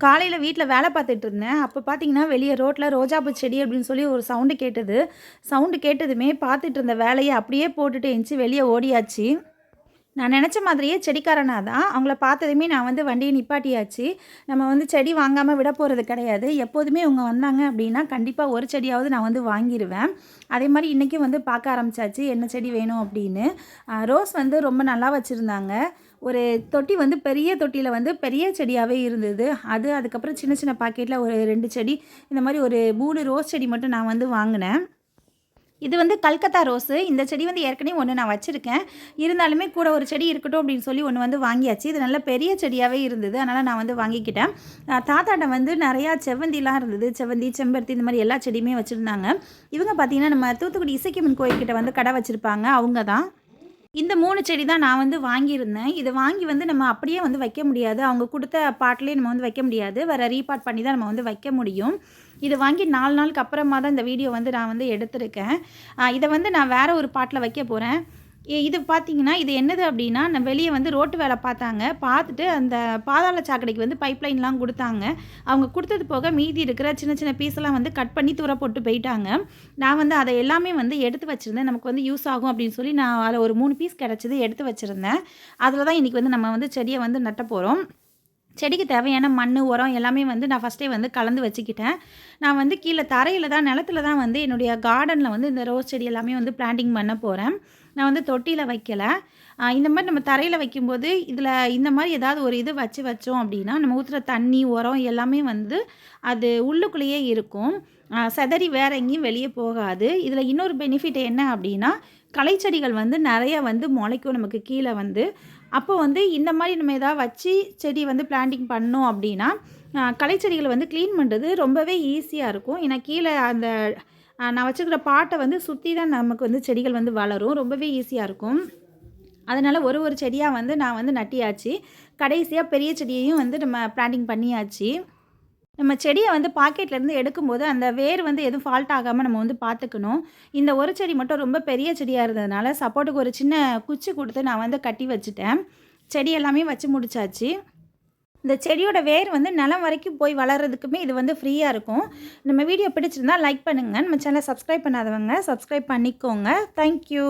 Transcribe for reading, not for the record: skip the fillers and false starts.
காலையில் வீட்டில் வேலை பார்த்துட்டு இருந்தேன். அப்போ பார்த்தீங்கன்னா, வெளியே ரோட்டில் ரோஜாப்பூ செடி அப்படின்னு சொல்லி ஒரு சவுண்டு கேட்டது. சவுண்டு கேட்டதுமே பார்த்துட்டு இருந்த வேலையை அப்படியே போட்டுட்டு எந்திச்சு வெளியே ஓடியாச்சு. நான் நினச்ச மாதிரியே செடிக்காரனா தான். அவங்கள பார்த்ததுமே நான் வந்து வண்டியை நிப்பாட்டியாச்சு. நம்ம வந்து செடி வாங்காமல் விட போகிறது கிடையாது. எப்போதுமே இவங்க வந்தாங்க அப்படின்னா, கண்டிப்பாக ஒரு செடியாவது நான் வந்து வாங்கிருவேன். அதே மாதிரி இன்றைக்கும் வந்து பார்க்க ஆரம்பிச்சாச்சு, என்ன செடி வேணும் அப்படின்னு. ரோஸ் வந்து ரொம்ப நல்லா வச்சுருந்தாங்க. ஒரு தொட்டி வந்து பெரிய தொட்டியில் வந்து பெரிய செடியாகவே இருந்தது. அதுக்கப்புறம் சின்ன சின்ன பாக்கெட்டில் ஒரு 2 செடி, இந்த மாதிரி ஒரு 3 ரோஸ் செடி மட்டும் நான் வந்து வாங்கினேன். இது வந்து கல்கத்தா ரோஸு. இந்த செடி வந்து ஏற்கனவே ஒன்று நான் வச்சுருக்கேன். இருந்தாலுமே கூட ஒரு செடி இருக்கட்டும் அப்படின்னு சொல்லி ஒன்று வந்து வாங்கியாச்சு. இது நல்ல பெரிய செடியாகவே இருந்தது. அதனால் நான் வந்து வாங்கிக்கிட்டேன். தாத்தாட்ட வந்து நிறையா செவ்வந்திலாம் இருந்தது. செவ்வந்தி, செம்பருத்தி இந்த மாதிரி எல்லா செடியுமே வச்சுருந்தாங்க. இவங்க பார்த்திங்கன்னா நம்ம தூத்துக்குடி இசக்கியம்மன் கோயில்கிட்ட வந்து கடை வச்சுருப்பாங்க. அவங்க தான். இந்த 3 செடி தான் நான் வந்து வாங்கியிருந்தேன். இத வாங்கி வந்து நம்ம அப்படியே வந்து வைக்க முடியாது. அவங்க குடுத்த பாட்லயே நம்ம வந்து வைக்க முடியாது. வேற ரீபாட் பண்ணி தான் நம்ம வந்து வைக்க முடியும். இது வாங்கி 4 நாளுக்கு அப்புறமா தான் இந்த வீடியோ வந்து நான் வந்து எடுத்திருக்கேன். இத வந்து நான் வேற ஒரு பாட்ல வைக்க போறேன். இது பார்த்தீங்கன்னா, இது என்னது அப்டின்னா, நான் வெளிய வந்து ரோட்டு வேல பார்த்தாங்க. பார்த்துட்டு அந்த பாதாள சாக்கடைக்கு வந்து பைப்லைன்லாம் குடுத்தாங்க. அவங்க குடுத்தது போக மீதி இருக்கிற சின்ன சின்ன பீஸெல்லாம் வந்து கட் பண்ணி தூர போட்டு போயிட்டாங்க. நான் வந்து அத எல்லாமே வந்து எடுத்து வச்சிருந்தேன். நமக்கு வந்து யூஸ் ஆகும் அப்டின்னு சொல்லி நான் அதில ஒரு 3 பீஸ் கிடைச்சது எடுத்து வச்சிருந்தேன். அதில தான் இன்னைக்கு வந்து நம்ம வந்து செடிய வந்து நட்ட போறோம். செடிக்கு தேவையான மண், உரம் எல்லாமே வந்து நான் ஃபஸ்ட்டே வந்து கலந்து வச்சுக்கிட்டேன். நான் வந்து கீழ தரையில தான் நிலத்தில தான் வந்து என்னுடைய கார்டனில வந்து இந்த ரோஸ் செடி எல்லாமே வந்து பிளான்டிங் பண்ண போறேன். நான் வந்து தொட்டியில வைக்கல. இந்த மாரி நம்ம தரையில வைக்கும்போது, இதில இந்த மாரி ஏதாவது ஒரு இது வச்சோம் அப்டின்னா, நம்ம ஊத்துற தண்ணி, உரம் எல்லாமே வந்து அது உள்ளுக்குள்ளேயே இருக்கும். சிதறி வேற எங்கேயும் வெளிய போகாது. இதில இன்னொரு பெனிஃபிட் என்ன அப்டின்னா, களைச்செடிகள் வந்து நெறைய வந்து மொளைக்கும் நமக்கு கீழ வந்து. அப்போ வந்து இந்த மாரி நம்ம ஏதாவது வச்சு செடி வந்து பிளான்டிங் பண்ணோம் அப்டின்னா, களைச்செடிகள வந்து கிளீன் பண்றது ரொம்பவே ஈஸியா இருக்கும். ஏன்னா கீழ அந்த நான் வச்சுருக்கிற பாட்ட வந்து சுத்தி தான் நமக்கு வந்து செடிகள் வந்து வளரும். ரொம்பவே ஈஸியா இருக்கும். அதனால ஒரு ஒரு செடியா வந்து நான் வந்து நட்டியாச்சு. கடைசியா பெரிய செடியையும் வந்து நம்ம பிளான்டிங் பண்ணியாச்சு. நம்ம செடிய வந்து பாக்கெட்லேருந்து எடுக்கும்போது, அந்த வேர் வந்து எதுவும் ஃபால்ட் ஆகாம நம்ம வந்து பார்த்துக்கணும். இந்த ஒரு செடி மட்டும் ரொம்ப பெரிய செடியா இருந்ததுனால, சப்போர்ட்டுக்கு ஒரு சின்ன குச்சி குடுத்து நான் வந்து கட்டி வச்சுட்டேன். செடி எல்லாமே வச்சு முடிச்சாச்சு. இந்த செடியோட வேர் வந்து நிலம் வரைக்கும் போய் வளர்றதுக்குமே இது வந்து ஃப்ரீயா இருக்கும். நம்ம வீடியோ பிடிச்சிருந்தா லைக் பண்ணுங்க. நம்ம சேனல சப்ஸ்கிரைப் பண்ணாதவங்க சப்ஸ்கிரைப் பண்ணிக்கோங்க. Thank you.